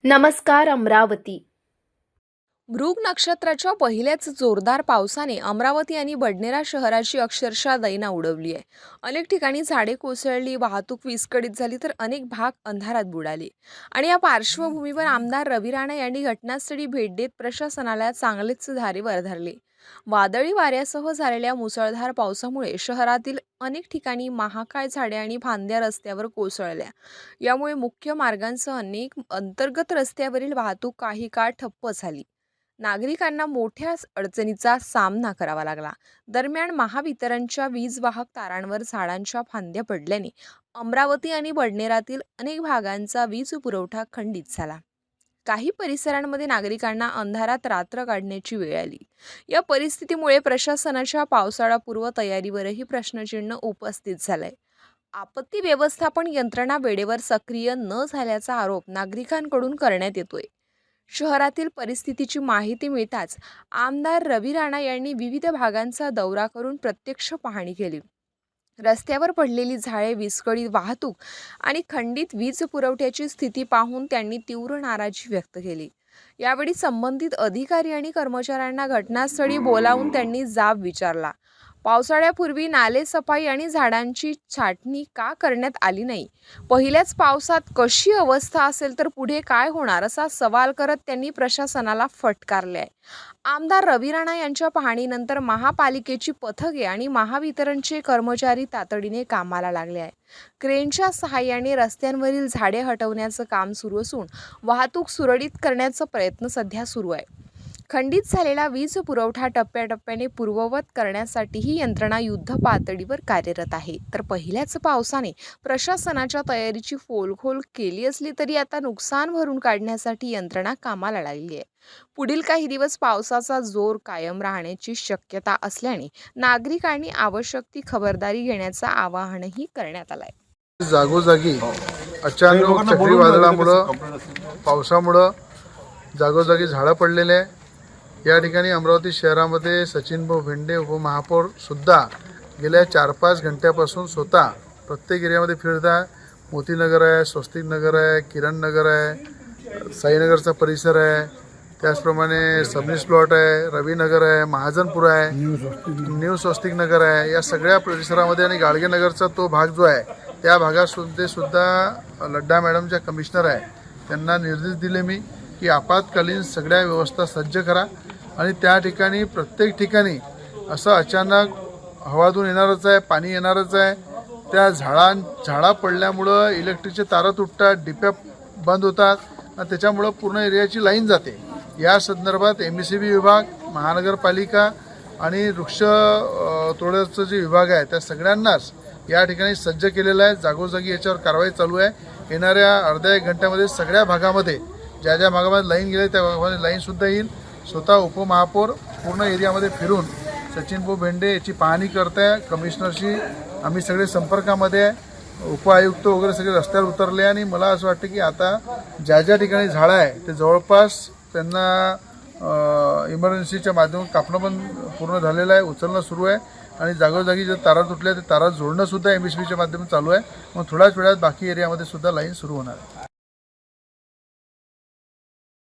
नमस्कार अमरावती। मृग नक्षत्राच्या पहिल्याच जोरदार पावसाने अमरावती आणि बडनेरा शहराची अक्षरशः दैना उडवली आहे। अनेक ठिकाणी झाडे कोसळली, वाहतूक विस्कळीत झाली, तर अनेक भाग अंधारात बुडाले। आणि या पार्श्वभूमीवर आमदार रवी राणा यांनी घटनास्थळी भेट देत प्रशासनाला चांगलेच धारेवर धरले। वादळी वाऱ्यासह झालेल्या मुसळधार पावसामुळे शहरातील अनेक ठिकाणी महाकाय झाडे आणि फांद्या रस्त्यावर कोसळल्या। यामुळे मुख्य मार्गांसह अनेक अंतर्गत रस्त्यावरील वाहतूक काही काळ ठप्प झाली। नागरिकांना मोठ्या अडचणीचा सामना करावा लागला। दरम्यान महावितरणच्या वीज वाहक तारांवर झाडांच्या फांद्या पडल्याने अमरावती आणि बडनेरातील अनेक भागांचा वीज पुरवठा खंडित झाला। काही परिसरांमध्ये नागरिकांना अंधारात रात्र काढण्याची वेळ आली। या परिस्थितीमुळे प्रशासनाच्या पावसाळापूर्व तयारीवरही प्रश्नचिन्ह उपस्थित झालंय। आपत्ती व्यवस्थापन यंत्रणा वेळेवर सक्रिय न झाल्याचा आरोप नागरिकांकडून करण्यात येतोय। शहरातील परिस्थितीची माहिती मिळताच आमदार रवी राणा यांनी विविध भागांचा दौरा करून प्रत्यक्ष पाहणी केली। रस्त्यावर पडलेली झाडे, विस्कळीत वाहतूक आणि खंडित वीज पुरवठ्याची स्थिती पाहून त्यांनी तीव्र नाराजी व्यक्त केली। यावेळी संबंधित अधिकारी आणि कर्मचाऱ्यांना घटनास्थळी बोलावून त्यांनी जाब विचारला। पावसाळ्यापूर्वी नाले सफाई आणि झाडांची छाटणी का करण्यात आली नाही? पहिल्याच पावसात कशी अवस्था असेल तर पुढे काय होणार, असा सवाल करत त्यांनी प्रशासनाला फटकारले आहे। आमदार रवी राणा यांच्या पाहणीनंतर महापालिकेची पथके आणि महावितरणचे कर्मचारी तातडीने कामाला लागले आहे। क्रेनच्या सहाय्याने रस्त्यांवरील झाडे हटवण्याचं काम सुरू असून वाहतूक सुरळीत करण्याचा प्रयत्न सध्या सुरू आहे। खंडित झालेला वीज पुरवठा टप्प्याटप्प्याने पूर्ववत करण्यासाठी ही यंत्रणा युद्ध पातळीवर कार्यरत आहे। तर पहिल्याच पावसाने प्रशासनाच्या तयारीची पोलखोल केली असली तरी आता नुकसान भरून काढण्यासाठी यंत्रणा कामाला लागली आहे। पुढील काही दिवस पावसाचा जोर कायम राहण्याची शक्यता असल्याने नागरिकांनी आवश्यक ती खबरदारी घेण्याचं आवाहनही करण्यात आलं आहे। जागोजागी अचानक चक्रीवादळामुळे पावसामुळे जागोजागी झाडं पडलेले आहे। या ठिकाणी अमरावती शहरामध्ये सचिनभाऊ भेंडे उपमहापौर सुद्धा गेल्या 4-5 घंट्यापासून स्वतः प्रत्येक एरियामध्ये फिरता। मोतीनगर आहे, स्वस्तिक नगर आहे, किरण नगर आहे, साईनगरचा परिसर आहे, त्याचप्रमाणे सबनीस प्लॉट आहे, रवीनगर आहे, महाजनपूर आहे, न्यू स्वस्तिक नगर आहे, या सगळ्या परिसरामध्ये आणि गाडगेनगरचा तो भाग जो आहे त्या भागामध्ये सुद्धा लड्डा मॅडम ज्या कमिशनर आहे त्यांना निर्देश दिले मी की आपत्कालीन सगळ्या व्यवस्था सज्ज करा आणि त्या ठिकाणी प्रत्येक ठिकाणी असं अचानक हवातून येणारच आहे, पाणी येणारच आहे। त्या झाडा पडल्यामुळं इलेक्ट्रिकचे तारा तुटतात, डिप्या बंद होतात आणि त्याच्यामुळं पूर्ण एरियाची लाईन जाते। या संदर्भात MSEB विभाग, महानगरपालिका आणि वृक्ष तोडण्याचं जे विभाग आहे त्या सगळ्यांनाच या ठिकाणी सज्ज केलेलं आहे। जागोजागी याच्यावर कारवाई चालू आहे। येणाऱ्या अर्ध्या 1 घंट्यामध्ये सगळ्या भागामध्ये ज्या ज्या भागामध्ये लाईन गेले त्या भागामध्ये लाईनसुद्धा येईल। स्वतः उपमहापौर पूर्ण एरियामध्ये फिरून सचिनभाऊ भेंडे याची पाहणी करत आहे। कमिशनरशी आम्ही सगळे संपर्कामध्ये आहे, उपआयुक्त वगैरे सगळे रस्त्यावर उतरले आणि मला असं वाटतं की आता ज्या ज्या ठिकाणी झाडं आहे ते जवळपास त्यांना इमर्जन्सीच्या माध्यमातून कापणं पण पूर्ण झालेलं आहे, उचलणं सुरू आहे आणि जागोजागी जे तारा तुटल्या ते तारा जोडणं सुद्धा MSEBच्या माध्यमातून चालू आहे। मग थोड्याच वेळात बाकी एरियामध्ये सुद्धा लाईन सुरू होणार आहे।